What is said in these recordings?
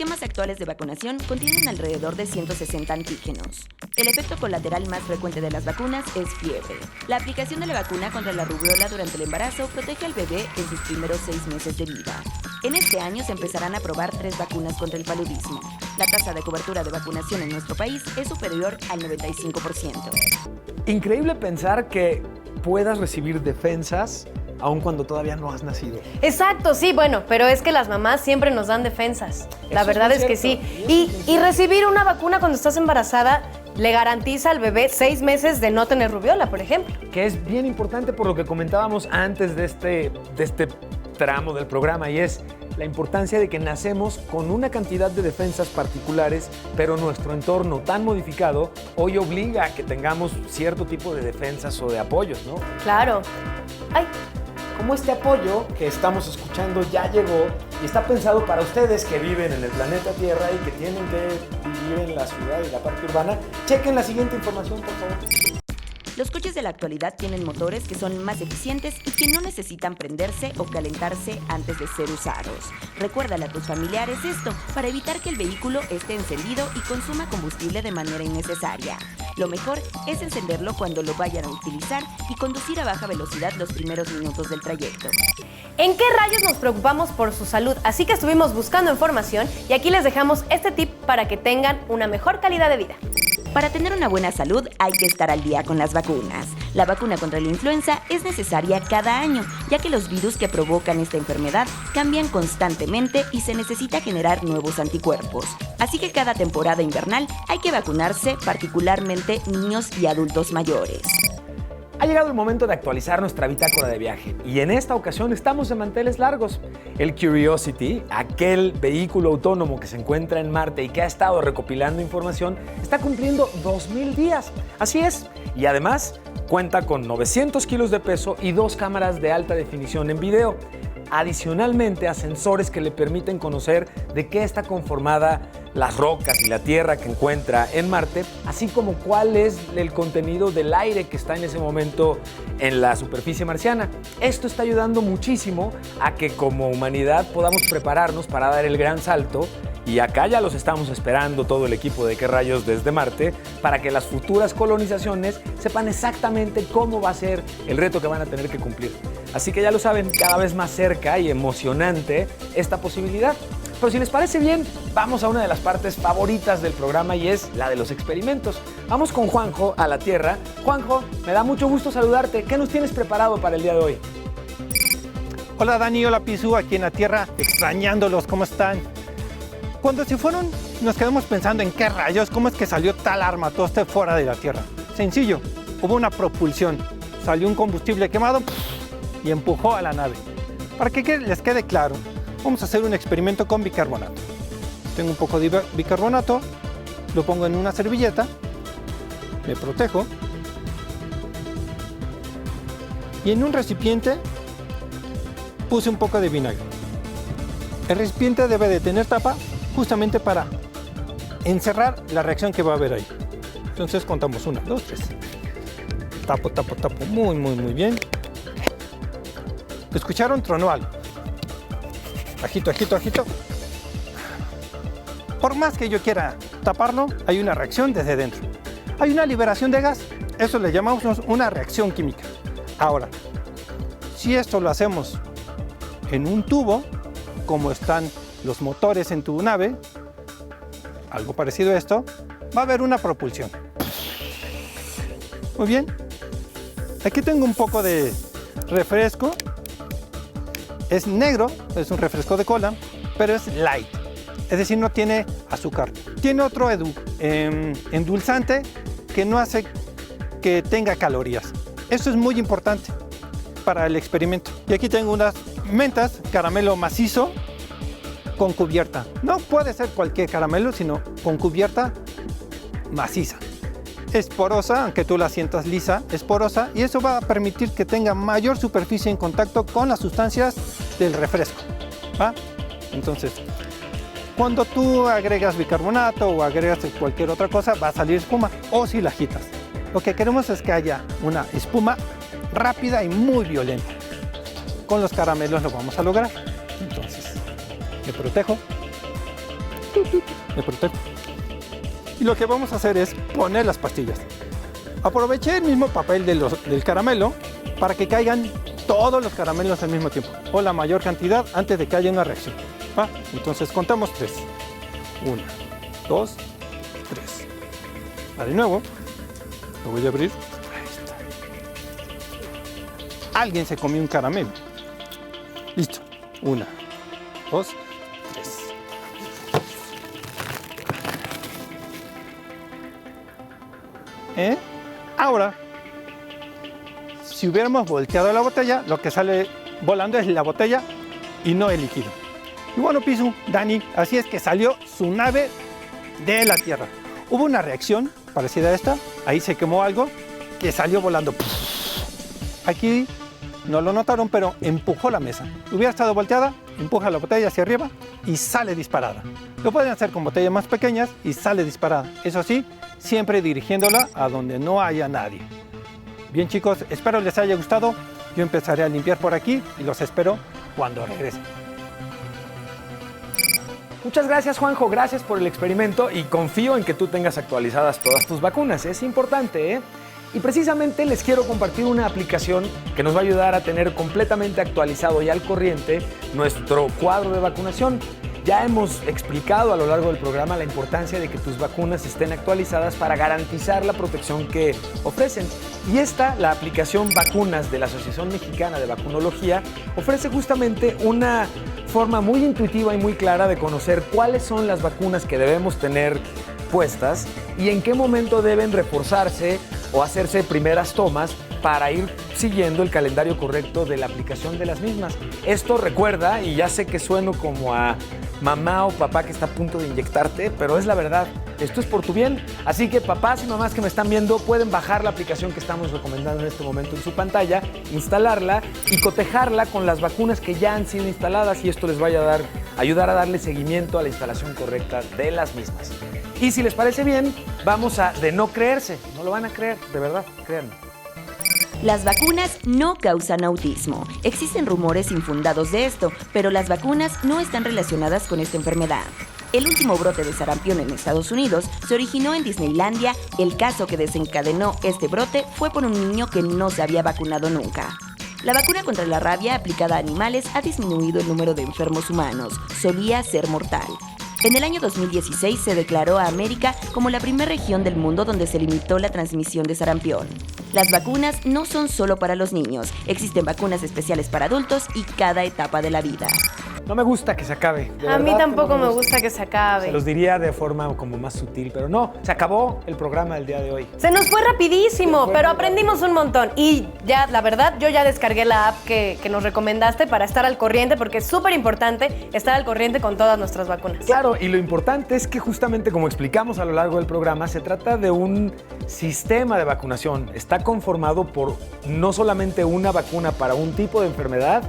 esquemas actuales de vacunación contienen alrededor de 160 antígenos. El efecto colateral más frecuente de las vacunas es fiebre. La aplicación de la vacuna contra la rubiola durante el embarazo protege al bebé en sus primeros 6 meses de vida. En este año se empezarán a probar 3 vacunas contra el paludismo. La tasa de cobertura de vacunación en nuestro país es superior al 95%. Increíble pensar que puedas recibir defensas aun cuando todavía no has nacido. Exacto, sí, bueno, pero es que las mamás siempre nos dan defensas. La verdad es que sí. Y recibir una vacuna cuando estás embarazada le garantiza al bebé 6 meses de no tener rubiola, por ejemplo. Que es bien importante por lo que comentábamos antes de este tramo del programa, y es la importancia de que nacemos con una cantidad de defensas particulares, pero nuestro entorno tan modificado hoy obliga a que tengamos cierto tipo de defensas o de apoyos, ¿no? Claro. Ay. Como este apoyo que estamos escuchando ya llegó y está pensado para ustedes que viven en el planeta Tierra y que tienen que vivir en la ciudad y la parte urbana. Chequen la siguiente información, por favor. Los coches de la actualidad tienen motores que son más eficientes y que no necesitan prenderse o calentarse antes de ser usados. Recuérdale a tus familiares esto para evitar que el vehículo esté encendido y consuma combustible de manera innecesaria. Lo mejor es encenderlo cuando lo vayan a utilizar y conducir a baja velocidad los primeros minutos del trayecto. ¿En qué rayos nos preocupamos por su salud? Así que estuvimos buscando información y aquí les dejamos este tip para que tengan una mejor calidad de vida. Para tener una buena salud hay que estar al día con las vacunas. La vacuna contra la influenza es necesaria cada año, ya que los virus que provocan esta enfermedad cambian constantemente y se necesita generar nuevos anticuerpos. Así que cada temporada invernal hay que vacunarse, particularmente niños y adultos mayores. Ha llegado el momento de actualizar nuestra bitácora de viaje y en esta ocasión estamos de manteles largos. El Curiosity, aquel vehículo autónomo que se encuentra en Marte y que ha estado recopilando información, está cumpliendo 2000 días. Así es, y además cuenta con 900 kilos de peso y 2 cámaras de alta definición en video. Adicionalmente a sensores que le permiten conocer de qué está conformada las rocas y la tierra que encuentra en Marte, así como cuál es el contenido del aire que está en ese momento en la superficie marciana. Esto está ayudando muchísimo a que como humanidad podamos prepararnos para dar el gran salto, y acá ya los estamos esperando todo el equipo de ¿Qué rayos? Desde Marte, para que las futuras colonizaciones sepan exactamente cómo va a ser el reto que van a tener que cumplir. Así que ya lo saben, cada vez más cerca y emocionante esta posibilidad. Pero si les parece bien, vamos a una de las partes favoritas del programa y es la de los experimentos. Vamos con Juanjo a la Tierra. Juanjo, me da mucho gusto saludarte. ¿Qué nos tienes preparado para el día de hoy? Hola Dani, hola Pisu, aquí en la Tierra, extrañándolos, ¿cómo están? Cuando se fueron, nos quedamos pensando en qué rayos, cómo es que salió tal armatoste fuera de la Tierra. Sencillo, hubo una propulsión, salió un combustible quemado y empujó a la nave. Para que les quede claro, vamos a hacer un experimento con bicarbonato. Tengo un poco de bicarbonato, lo pongo en una servilleta, me protejo y en un recipiente puse un poco de vinagre. El recipiente debe de tener tapa justamente para encerrar la reacción que va a haber ahí. Entonces contamos 1, 2, 3. Tapo, tapo, tapo, muy bien. ¿Escucharon? Tronó algo. Agito, agito, agito. Por más que yo quiera taparlo, hay una reacción desde dentro. Hay una liberación de gas, eso le llamamos una reacción química. Ahora, si esto lo hacemos en un tubo, como están los motores en tu nave, algo parecido a esto, va a haber una propulsión. Muy bien. Aquí tengo un poco de refresco. Es negro, es un refresco de cola, pero es light. Es decir, no tiene azúcar. Tiene otro endulzante que no hace que tenga calorías. Esto es muy importante para el experimento. Y aquí tengo unas mentas, caramelo macizo, con cubierta. No puede ser cualquier caramelo, sino con cubierta maciza. Es porosa, aunque tú la sientas lisa, es porosa y eso va a permitir que tenga mayor superficie en contacto con las sustancias del refresco. ¿Va? Entonces, cuando tú agregas bicarbonato o agregas cualquier otra cosa, va a salir espuma o si la agitas. Lo que queremos es que haya una espuma rápida y muy violenta. Con los caramelos lo vamos a lograr. Entonces, me protejo, Me protejo. Y lo que vamos a hacer es poner las pastillas. Aproveché el mismo papel del caramelo para que caigan todos los caramelos al mismo tiempo, o la mayor cantidad antes de que haya una reacción. ¿Va? Entonces contamos 3. 1, 2, 3. Va de nuevo. Lo voy a abrir. Ahí está. Alguien se comió un caramelo. Listo. 1, 2, 3. Ahora, si hubiéramos volteado la botella, lo que sale volando es la botella y no el líquido. Y bueno, Pisu, Dani, así es que salió su nave de la Tierra. Hubo una reacción parecida a esta, ahí se quemó algo que salió volando. Aquí no lo notaron, pero empujó la mesa. Hubiera estado volteada, empuja la botella hacia arriba y sale disparada. Lo pueden hacer con botellas más pequeñas y sale disparada. Eso sí, siempre dirigiéndola a donde no haya nadie. Bien, chicos, espero les haya gustado. Yo empezaré a limpiar por aquí y los espero cuando regresen. Muchas gracias, Juanjo. Gracias por el experimento y confío en que tú tengas actualizadas todas tus vacunas. Es importante, ¿eh? Y precisamente les quiero compartir una aplicación que nos va a ayudar a tener completamente actualizado y al corriente nuestro cuadro de vacunación. Ya hemos explicado a lo largo del programa la importancia de que tus vacunas estén actualizadas para garantizar la protección que ofrecen. Y esta, la aplicación Vacunas de la Asociación Mexicana de Vacunología, ofrece justamente una forma muy intuitiva y muy clara de conocer cuáles son las vacunas que debemos tener puestas y en qué momento deben reforzarse o hacerse primeras tomas para ir siguiendo el calendario correcto de la aplicación de las mismas. Esto recuerda, y ya sé que sueno como a mamá o papá que está a punto de inyectarte, pero es la verdad, esto es por tu bien. Así que papás y mamás que me están viendo pueden bajar la aplicación que estamos recomendando en este momento en su pantalla, instalarla y cotejarla con las vacunas que ya han sido instaladas y esto les vaya a ayudar a darle seguimiento a la instalación correcta de las mismas. Y si les parece bien, vamos a de no creerse, no lo van a creer, de verdad, créanme. Las vacunas no causan autismo. Existen rumores infundados de esto, pero las vacunas no están relacionadas con esta enfermedad. El último brote de sarampión en Estados Unidos se originó en Disneylandia. El caso que desencadenó este brote fue por un niño que no se había vacunado nunca. La vacuna contra la rabia aplicada a animales ha disminuido el número de enfermos humanos. Solía ser mortal. En el año 2016 se declaró a América como la primera región del mundo donde se limitó la transmisión de sarampión. Las vacunas no son solo para los niños, existen vacunas especiales para adultos y cada etapa de la vida. No me gusta que se acabe. A mí tampoco me gusta que se acabe. Se los diría de forma como más sutil, pero no, se acabó el programa del día de hoy. Se nos fue rapidísimo, pero aprendimos un montón. Y ya, la verdad, yo ya descargué la app que nos recomendaste para estar al corriente, porque es súper importante estar al corriente con todas nuestras vacunas. Claro, y lo importante es que justamente como explicamos a lo largo del programa, se trata de un sistema de vacunación. Está conformado por no solamente una vacuna para un tipo de enfermedad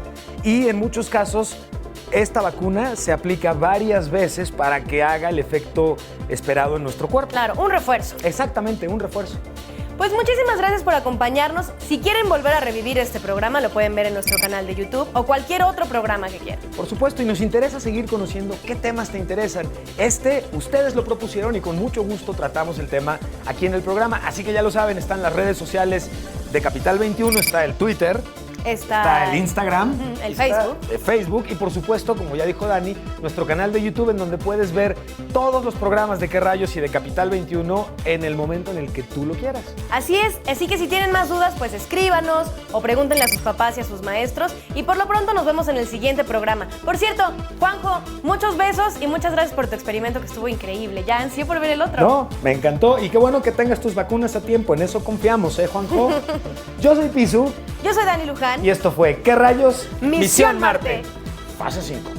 y en muchos casos esta vacuna se aplica varias veces para que haga el efecto esperado en nuestro cuerpo. Claro, un refuerzo. Exactamente, un refuerzo. Pues muchísimas gracias por acompañarnos. Si quieren volver a revivir este programa, lo pueden ver en nuestro canal de YouTube o cualquier otro programa que quieran. Por supuesto, y nos interesa seguir conociendo qué temas te interesan. Ustedes lo propusieron y con mucho gusto tratamos el tema aquí en el programa. Así que ya lo saben, están las redes sociales de Capital 21, está el Twitter, está el Instagram, el Facebook. Facebook y por supuesto, como ya dijo Dani, nuestro canal de YouTube en donde puedes ver todos los programas de Qué Rayos y de Capital 21 en el momento en el que tú lo quieras. Así es, así que si tienen más dudas, pues escríbanos o pregúntenle a sus papás y a sus maestros y por lo pronto nos vemos en el siguiente programa. Por cierto, Juanjo, muchos besos y muchas gracias por tu experimento que estuvo increíble. Ya ansío por ver el otro. No, me encantó y qué bueno que tengas tus vacunas a tiempo, en eso confiamos, Juanjo. Yo soy Pisu. Yo soy Dani Luján. Y esto fue ¿Qué Rayos? Misión Marte. Fase 5.